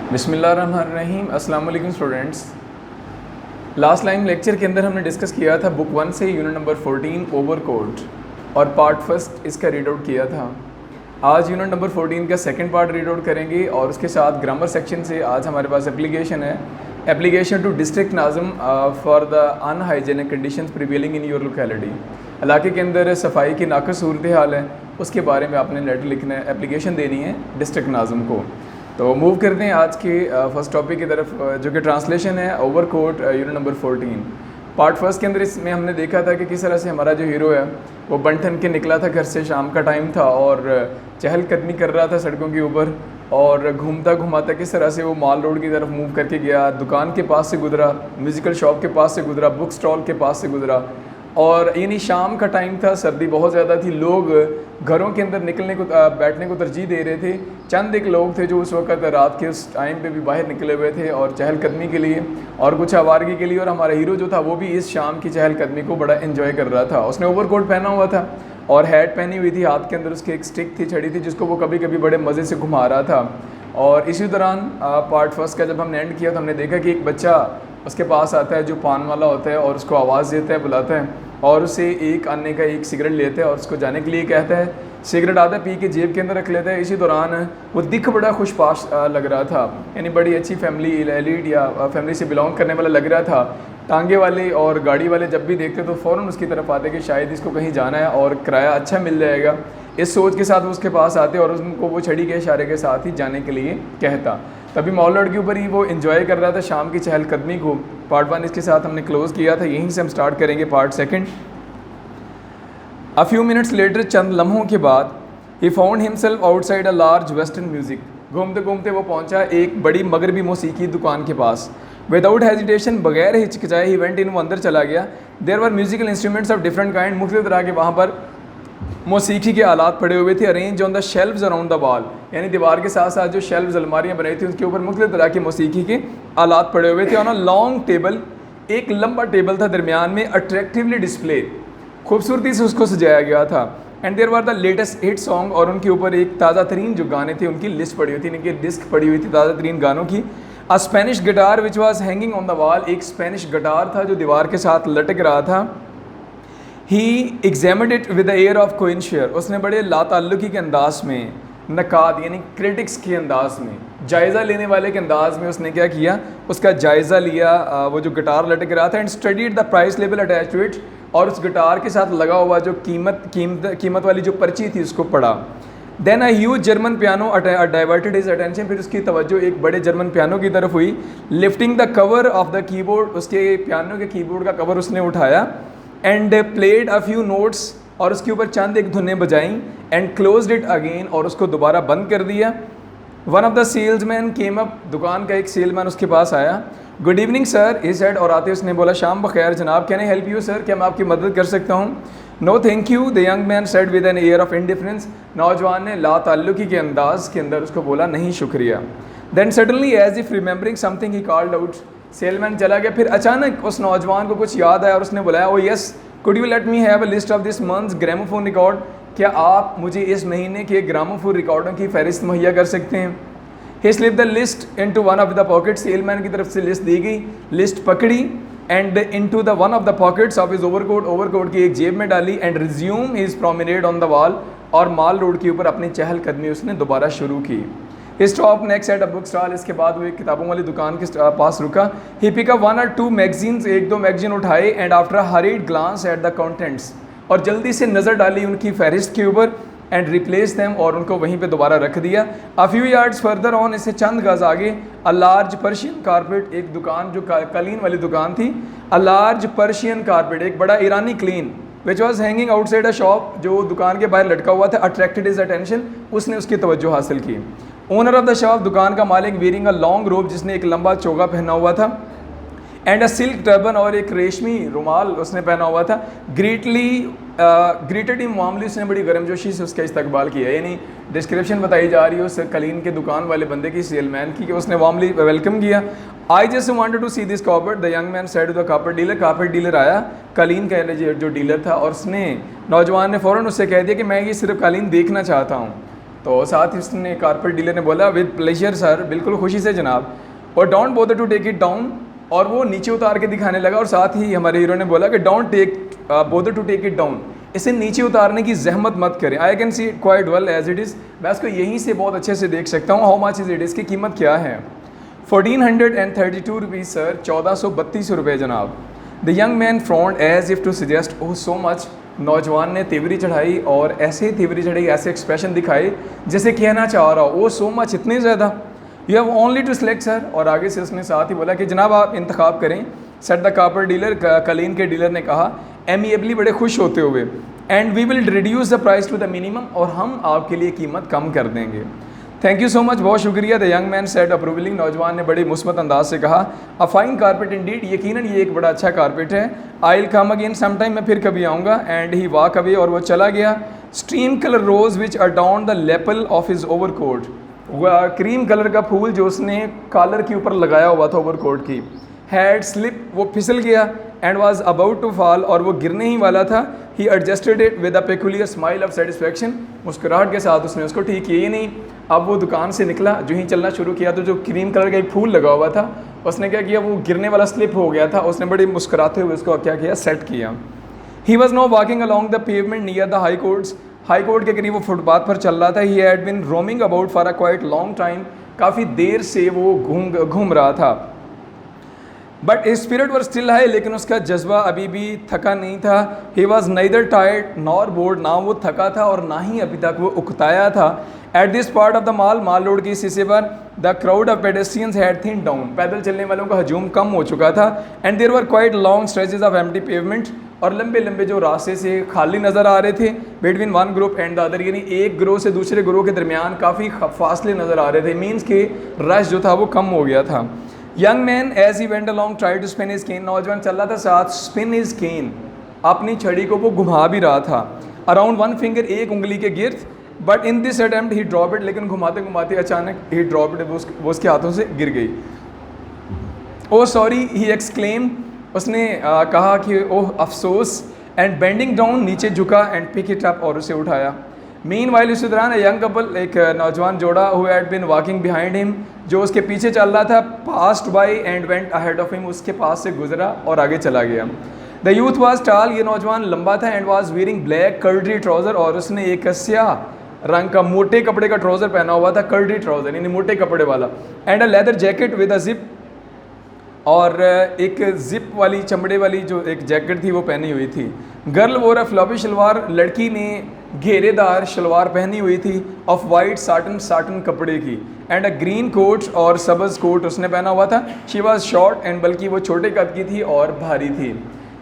बिस्मिल्लाहिर्रहमानिर्रहीम। अस्सलाम वालेकुम स्टूडेंट्स। लास्ट लाइन लेक्चर के अंदर हमने डिस्कस किया था बुक 1 से यूनिट नंबर 14 ओवरकोट और पार्ट फर्स्ट इसका रीड आउट किया था। आज यूनिट नंबर 14 का सेकंड पार्ट रीड आउट करेंगे और उसके साथ ग्रामर सेक्शन से आज हमारे पास एप्लीकेशन है, एप्लीकेशन टू डिस्ट्रिक्ट नाज़म for the unhygienic conditions prevailing in your locality. इलाके के अंदर सफाई की नाक़िस सूरत हाल है, उसके बारे में आपने लेटर लिखना है, एप्लीकेशन देनी है डिस्ट्रिक्ट नाज़म को। तो मूव करते हैं आज के फर्स्ट टॉपिक की तरफ, जो कि ट्रांसलेशन है overcoat unit number 14। Part first के अंदर इसमें हमने देखा था कि किस तरह से हमारा जो हीरो है वो बन ठन के निकला था घर से, शाम का टाइम था और चहलकदमी कर रहा था सड़कों के ऊपर और घूमता घुमाता किस तरह से वो माल रोड की तरफ मूव करके गया, दुकान के पास से गुजरा, म्यूज़िकल शॉप के पास से गुजरा, बुक स्टॉल के पास से गुजरा और यानी शाम का टाइम था, सर्दी बहुत ज़्यादा थी, लोग घरों के अंदर निकलने को बैठने को तरजीह दे रहे थे। चंद एक लोग थे जो उस वक्त रात के उस टाइम पे भी बाहर निकले हुए थे और चहलकदमी के लिए और कुछ आवारगी के लिए, और हमारा हीरो जो था वो भी इस शाम की चहलकदमी को बड़ा एंजॉय कर रहा था। उसने ओवरकोट पहना हुआ था और हैट पहनी हुई थी, हाथ के अंदर उसके एक स्टिक थी, छड़ी थी, जिसको वो कभी कभी बड़े मज़े से घुमा रहा था। और इसी दौरान पार्ट फर्स्ट का जब हमने एंड किया तो हमने देखा कि एक बच्चा उसके पास आता है जो पान वाला होता है और उसको आवाज़ देता है, बुलाता है और उसे एक आने का एक सिगरेट लेता है और उसको जाने के लिए कहता है। सिगरेट आधा पी के जेब के अंदर रख लेता है। इसी दौरान वो दिख बड़ा खुशपाश लग रहा था, यानी बड़ी अच्छी फैमिली, एलीट या फैमिली से बिलोंग करने वाला लग रहा था। टांगे वाले और गाड़ी वाले जब भी देखते तो फ़ौरन उसकी तरफ आते कि शायद इसको कहीं जाना है और किराया अच्छा मिल जाएगा। इस सोच के साथ वो उसके पास आते और उनको वो छड़ी के इशारे के साथ ही जाने के लिए कहता। तभी मॉल रोड के ऊपर ही वो एंजॉय कर रहा था शाम की चहलकदमी को। पार्ट 1 इसके साथ हमने क्लोज़ किया था, यहीं से हम स्टार्ट करेंगे part 2। A few minutes later, चंद लम्हों के बाद, he found himself outside a large western music. घूमते घूमते वो पहुंचा एक बड़ी मगरबी मौसीकी दुकान के पास। विदाउट हेजिटेशन, बगैर हिचकिचाए, ही वेंट इन, वो अंदर चला गया। There were musical instruments of different kind, मुख्तलिफ तरह के वहाँ पर मौसीकी के आलात पड़े हुए थे। Arrange on the shelves around the wall, यानी दीवार के साथ साथ जो शेल्व्स अलमारियाँ बनाई थी उसके ऊपर मुख्तलिफ तरह की मौसीकी के आलात पड़े हुए थे। ऑन अ लॉन्ग टेबल, एक लंबा टेबल था, दरमियान में अट्रैक्टिवली डिस्प्ले, खूबसूरती से उसको सजाया गया था। And there were the latest hit song, और उनके ऊपर एक ताज़ा तरीन जो गाने थे उनकी लिस्ट पड़ी हुई थी, इनकी डिस्क पड़ी हुई थी ताज़ा तरीन गानों की। A Spanish guitar which was hanging on the wall, एक स्पेनिश गिटार था जो दीवार के साथ लटक रहा था। He examined it with the air of connoisseur, उसने बड़े लाताल्लुकी के अंदाज में, नकाद यानी क्रिटिक्स के अंदाज में, जायज़ा लेने वाले के अंदाज में उसने क्या किया, उसका जायज़ा लिया वो जो गिटार लटक रहा था। And studied the price level attached to it, और उस गिटार के साथ लगा हुआ जो कीमत वाली जो पर्ची थी उसको पढ़ा। Then a huge German piano diverted his attention, फिर उसकी तवज्जो एक बड़े जर्मन पियानो की तरफ हुई। Lifting the cover of the keyboard, उसके पियानो के कीबोर्ड का कवर उसने उठाया। And played a few notes, और उसके ऊपर चंद एक धुनें बजाईं। एंड क्लोज्ड इट अगेन, और उसको दोबारा बंद कर दिया। One of the salesman came up, दुकान का एक सेलमैन उसके पास आया। Good evening sir, he said, और आते उसने बोला शाम बखैर जनाब, can I help you sir, क्या मैं आपकी मदद कर सकता हूँ? No thank you, the young man said with an air of indifference, नौजवान ने लाताल्लुकी के अंदाज के अंदर उसको बोला नहीं शुक्रिया। Then suddenly as if remembering something he called out, salesman चला गया, फिर अचानक उस नौजवान को कुछ याद आया और उसने बुलाया, ओ yes, could you let me have a list of this months gramophone record, क्या आप मुझे इस महीने के ग्रामोफोन रिकॉर्डों की फहरिस्त मुहैया कर सकते हैं? He slip the list into one of the pockets, salesman की तरफ से लिस्ट दी गई, लिस्ट पकड़ी and into the one of the pockets of his overcoat, overcoat की एक जेब में डाली। And resume his promenade on the wall, और माल रोड के ऊपर अपनी चहलकदमी उसने दोबारा शुरू की। He stop next at a book stall, इसके बाद वो एक किताबों वाली दुकान के पास रुका। He pick up 1 or 2 magazines, एक दो मैगजीन उठाए। And after a hurried glance at the contents, और जल्दी से नज़र डाली उनकी फहरिस्त के ऊपर। एंड रिप्लेस दैम, और उनको वहीं पे दोबारा रख दिया। A few yards further on, इससे चंद गज आगे, अ लार्ज पर्शियन कारपेट, एक दुकान जो कालीन वाली दुकान थी। अ लार्ज पर्शियन कारपेट, एक बड़ा ईरानी क्लीन, which was hanging outside a shop, जो दुकान के बाहर लटका हुआ था। अट्रैक्टेड हिज अटेंशन, उसने उसकी तवज्जो हासिल की। ओनर ऑफ द शॉप, दुकान का मालिक, वीरिंग अ लॉन्ग रोब, जिसने एक लंबा चोगा पहना हुआ था। एंड अ सिल्क टर्बन, और एक रेशमी रुमाल उसने पहना हुआ था। ग्रीटेड इन मामली, उसने बड़ी गर्मजोशी से उसका इस्तकबाल किया, यानी डिस्क्रिप्शन बताई जा रही है उस कलीन के दुकान वाले बंदे की, सेलमैन की, कि उसने वार्मली वेलकम किया। I just wanted to see this carpet, the young man said to the carpet dealer, carpet dealer आया, कालीन का जो डीलर था, और उसने, नौजवान ने फ़ौरन उससे कह दिया कि मैं ये सिर्फ कालीन देखना चाहता हूँ। तो साथ ही उसने कारपेट डीलर ने बोला विद प्लेजर सर, बिल्कुल खुशी से जनाब, और don't bother to take it down, और वो नीचे उतार के दिखाने लगा। और साथ ही हमारे हीरो ने बोला कि don't bother to take it down, इसे नीचे उतारने की जहमत मत करें। I can see it quite well as it is, मैं इसको यहीं से बहुत अच्छे से देख सकता हूँ। हाउ मच इज़ इट, इसकी कीमत क्या है? 1432 रुपीज़ सर, 1432 रुपये जनाब। The young man frowned as if to suggest oh so much, नौजवान ने तिवरी चढ़ाई और ऐसे तिवरी चढ़ाई, ऐसे एक्सप्रेशन दिखाए जैसे कहना चाह रहा हो ओह सो मच, इतने ज़्यादा। You have only to select sir, और आगे से उसने साथ ही बोला कि जनाब आप इंतखाब करें। सेट द कारपेट डीलर, कलीन के डीलर ने कहा एमिएबली, बड़े खुश होते हुए, and we will reduce the price to the minimum, और हम आपके लिए कीमत कम कर देंगे। थैंक यू सो मच, बहुत शुक्रिया। द यंग मैन सेड अप्रूवलिंग, नौजवान ने बड़े मुस्बत अंदाज से कहा अ फाइन कारपेट इंडीड, यकीनन ये एक बड़ा अच्छा कारपेट है। I will come again some time, मैं फिर कभी आऊँगा। एंड ही वॉक अवे, और वो चला गया। Cream colour rose which adorned the lapel of his overcoat, वह क्रीम कलर का फूल जो उसने कॉलर के ऊपर लगाया हुआ था ओवरकोट की, हैड स्लिप, वो फिसल गया। And was about to fall, और वो गिरने ही वाला था। He adjusted it with a peculiar smile of satisfaction, मुस्कुराहट के साथ उसने उसको ठीक किया ही नहीं। अब वो दुकान से निकला, जो ही चलना शुरू किया तो जो क्रीम कलर का एक फूल लगा हुआ था, उसने क्या किया, वो गिरने वाला स्लिप हो गया था। उसने बड़ी मुस्कुराते हुए उसको क्या किया, सेट किया। He was now walking along the pavement near the high courts, high court के करीब वो फुटपाथ पर चल रहा था। He had been roaming about for a quite long time, काफ़ी देर से वो घूम रहा था। But spirit were still high, लेकिन उसका जज्बा अभी भी थका नहीं था। He was neither tired nor bored, ना वो थका था और ना ही अभी तक वो उकताया था। At this part of the Mall Road की इस हिस्से पर the crowd of pedestrians had thin down, पैदल चलने वालों का हजूम कम हो चुका था। And there were quite long stretches of empty pavement, और लंबे लंबे जो रास्ते से खाली नज़र आ रहे थे between one group and the other, यानी एक ग्रोह से दूसरे ग्रोह के दरमियान काफ़ी फासले नज़र आ रहे थे। मीन्स के रश जो था वो कम हो गया था। Young man as he went along try to spin his cane, नौजवान चल रहा था साथ स्पिन हिज केन, अपनी छड़ी को वो घुमा भी रहा था। अराउंड वन फिंगर, एक उंगली के गिर्द। But in this attempt he drop it, लेकिन घुमाते घुमाते अचानक ही ड्रॉप इट, वो उसके हाथों से गिर गई। ओह सॉरी, ही एक्सक्लेम, उसने कहा कि ओह अफसोस। एंड बेंडिंग डाउन, नीचे झुका, एंड पिक इट अप, और उसे उठाया। मीन वाइल इस दौरान यंग कपल, एक नौजवान जोड़ा, who had been walking behind him, जो उसके पीछे चल रहा था, passed by and went ahead of him, उसके पास से गुजरा और आगे चला गया। द यूथ वाज टाल, ये नौजवान लंबा था। And was wearing black corduroy trouser, और उसने एक स्याह रंग का मोटे कपड़े का ट्राउजर पहना हुआ था, कर्डरी ट्राउजर यानी मोटे कपड़े वाला। And a leather jacket with a zip, और एक जिप वाली चमड़े वाली जो एक जैकेट थी वो पहनी हुई थी। गर्ल वोर अ फ्लॉपी शलवार, लड़की ने घेरेदार शलवार पहनी हुई थी, ऑफ वाइट साटन कपड़े की। एंड अ ग्रीन कोट, और सब्ज़ कोट उसने पहना हुआ था। शी वॉज शॉर्ट, एंड बल्कि वो छोटे कद की थी और भारी थी।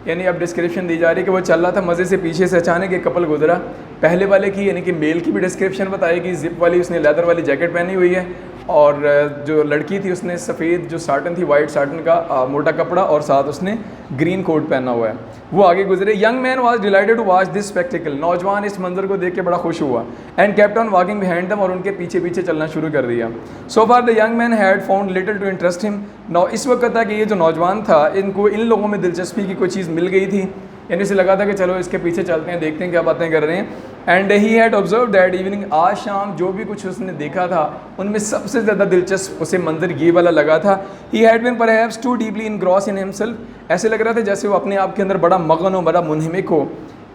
यानी अब डिस्क्रिप्शन दी जा रही है कि वो चल रहा था मज़े से, पीछे से अचानक एक कपल गुजरा। पहले वाले की यानी कि मेल की भी डिस्क्रिप्शन बताएगी, जिप वाली उसने लेदर वाली जैकेट पहनी हुई है, और जो लड़की थी उसने सफ़ेद जो साटन थी, वाइट साटन का मोटा कपड़ा, और साथ उसने ग्रीन कोट पहना हुआ है। वो आगे गुजरे। Young man was delighted to watch this spectacle, नौजवान इस मंजर को देख के बड़ा खुश हुआ। And kept on walking behind them, और उनके पीछे पीछे चलना शुरू कर दिया। So far the young man had found little to interest him, नौ इस वक्त तक ये जो नौजवान था, इनको इन लोगों में दिलचस्पी की कोई चीज़ मिल गई थी, यानी से लगा था कि चलो इसके पीछे चलते हैं, देखते हैं क्या बातें कर रहे हैं। And he had observe that evening, आज शाम जो भी कुछ उसने देखा था उनमें सबसे ज़्यादा दिलचस्प उसे मंजर ये वाला लगा था। He had been perhaps too deeply engrossed in himself, ऐसे लग रहा था जैसे वो अपने आप के अंदर बड़ा मगन हो, बड़ा मुनहमिक हो।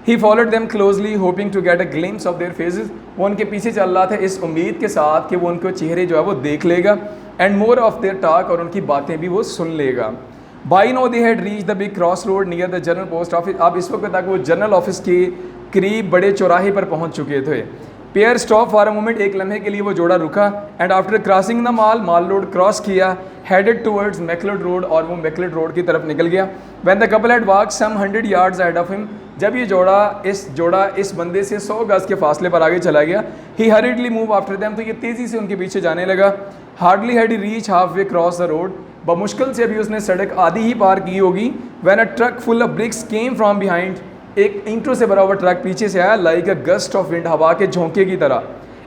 He followed them closely hoping to get a glimpse of their faces, वो उनके पीछे चल रहा था इस उम्मीद के साथ कि वो उनके चेहरे जो है वो देख लेगा। And more of their talk, और उनकी बातें भी वो सुन लेगा। By now they had reached the big cross road near the General Post Office, अब इस वक्त तक वो जनरल ऑफिस के करीब बड़े चौराहे पर पहुंच चुके थे। Pair stopped for a moment, एक लम्हे के लिए वो जोड़ा रुका। And after crossing the Mall Road cross किया, हेडेड टुवर्ड्स मैकलोड रोड, और वो मैकलोड रोड की तरफ निकल गया। When the couple had walked some 100 yards ahead of him, जब ये जोड़ा इस बंदे से 100 गज के फासले पर आगे चला गया। He hurriedly move after them, तो ये तेज़ी से उनके पीछे जाने लगा। Hardly had he reach half way cross the road, बमुश्किल से अभी उसने सड़क आधी ही पार की होगी। When a truck full of bricks came from behind, एक ईंटों से भरा हुआ ट्रक पीछे से आया, like a gust of wind, हवा के झोंके की तरह।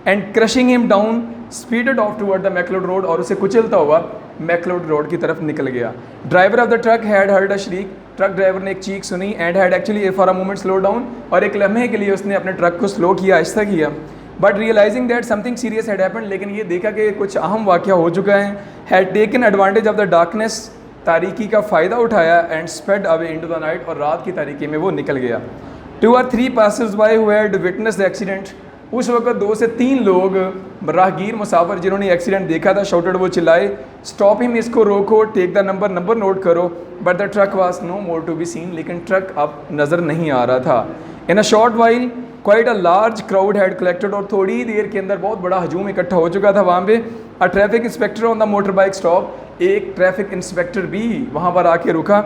And crushing him down speeded of toward the McLeod Road, और उसे कुचलता हुआ मैकलोड रोड की तरफ निकल गया। Driver of the truck had heard a श्रीक, truck driver ने एक चीख सुनी। And had actually for a moment slow down, और एक लम्हे के लिए उसने अपने ट्रक को स्लो किया, आहिस्ता किया। But realising that something serious had happened, लेकिन ये देखा कि कुछ अहम वाक़या हो चुका है। Had taken advantage of the darkness, तारीकी का फ़ायदा उठाया, and sped away into the night, और रात की तारीकी में वो निकल गया। 2 or 3 passers by who had witness the accident, उस वक्त 2 से 3 लोग राहगीर मुसाफिर जिन्होंने एक्सीडेंट देखा था, शाउटेड, वो चिल्लाए, स्टॉप हिम, इसको रोको, टेक द नंबर नोट करो, but the truck was no more to be seen, लेकिन ट्रक अब नज़र नहीं आ रहा था। In a short while quite a large crowd had collected, और थोड़ी देर के अंदर बहुत बड़ा हजूम इकट्ठा हो चुका था वहाँ पे। A traffic inspector on the motorbike stopped, एक ट्रैफिक इंस्पेक्टर भी वहाँ पर आके रुका।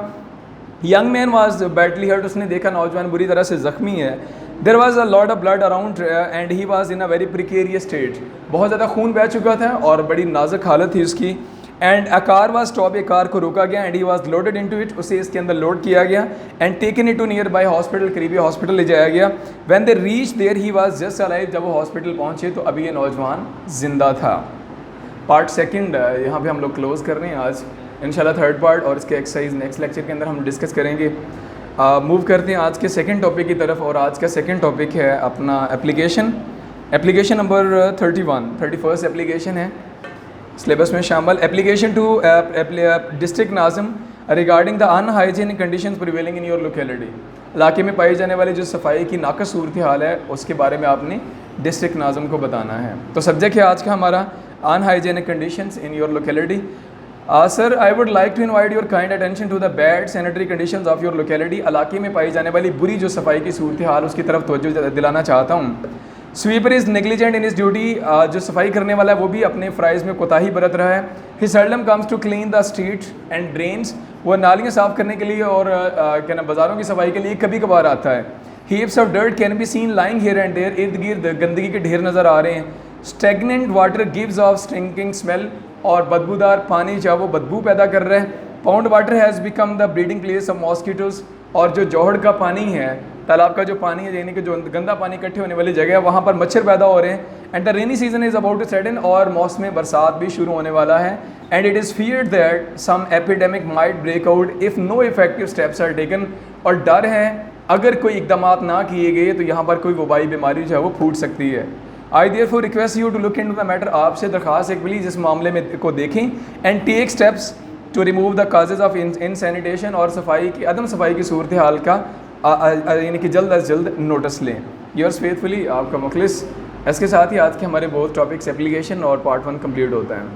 Young man was badly hurt, उसने देखा नौजवान बुरी तरह से ज़ख्मी है। There was a lot of blood around and he was in a very precarious state, बहुत ज़्यादा खून बह चुका था और बड़ी नाजुक हालत थी उसकी। And a car was stopped, एक कार को रोका गया, and he was loaded into it, उसे इसके अंदर लोड किया गया, and taken it to nearby hospital, करीबी हॉस्पिटल ले जाया गया। When they reach there he was just alive, जब वो हॉस्पिटल पहुँचे तो अभी ये नौजवान जिंदा था। पार्ट सेकंड यहाँ पे हम लोग क्लोज़ कर रहे हैं आज, इंशाल्लाह थर्ड पार्ट और इसके एक्सरसाइज नेक्स्ट लेक्चर के अंदर हम डिस्कस करेंगे। मूव करते हैं आज के सेकंड टॉपिक की तरफ, और आज का सेकंड टॉपिक है अपना एप्लीकेशन नंबर 31 एप्लीकेशन है सिलेबस में शामिल। एप्लीकेशन टू डिस्ट्रिक्ट नाज़िम regarding the unhygienic conditions prevailing in your locality, इलाके में पाई जाने वाली जो सफाई की नाकस सूरत हाल है उसके बारे में आपने डिस्ट्रिक्ट नाज़िम को बताना है। तो सब्जेक्ट है आज का हमारा unhygienic conditions in your locality. Sir, I would like to invite your kind attention to the bad sanitary conditions of your locality, इलाके में पाई जाने वाली बुरी जो सफाई की सूरत हाल उसकी तरफ तवज्जो दिलाना चाहता हूँ। स्वीपर इज़ नेग्लिजेंट इन इस ड्यूटी, जो सफाई करने वाला है वो भी अपने फ़राइज़ में कोताही बरत रहा है। He seldom comes to clean the street and drains, वो नालियाँ साफ़ करने के लिए और क्या ना बाज़ारों की सफाई के लिए कभी कभार आता है। Heaps of dirt can be seen lying here and there, इर्द गिर्द गंदगी के ढेर नज़र आ रहे हैं। Stagnant water gives off stinking smell, और बदबूदार पानी जो वो बदबू पैदा कर रहा है। Pound water has become the breeding place of mosquitoes, और जो जौहड़ का पानी है, तालाब का जो पानी है, यानी कि जो गंदा पानी इकट्ठे होने वाली जगह है, वहाँ पर मच्छर पैदा हो रहे हैं। And the rainy season is about to set in, और मौसम बरसात भी शुरू होने वाला है। And it is feared that some epidemic might break out if no effective steps are taken, और डर है अगर कोई इकदाम ना किए गए तो यहाँ पर कोई वबाई बीमारी जो है वो फूट सकती है। I therefore request you to look into the matter, आपसे दरख्वास्त है प्लीज़ इस मामले में को देखें, and take steps to remove the causes of insanitation, और सफाई की अदम सफाई की सूरत हाल का यानी कि जल्द अज जल्द नोटिस लें। योर्स फेथफुली आपका मुखलिस। इसके साथ ही आज के हमारे बहुत टॉपिक्स एप्लीकेशन और पार्ट 1 कंप्लीट होता है।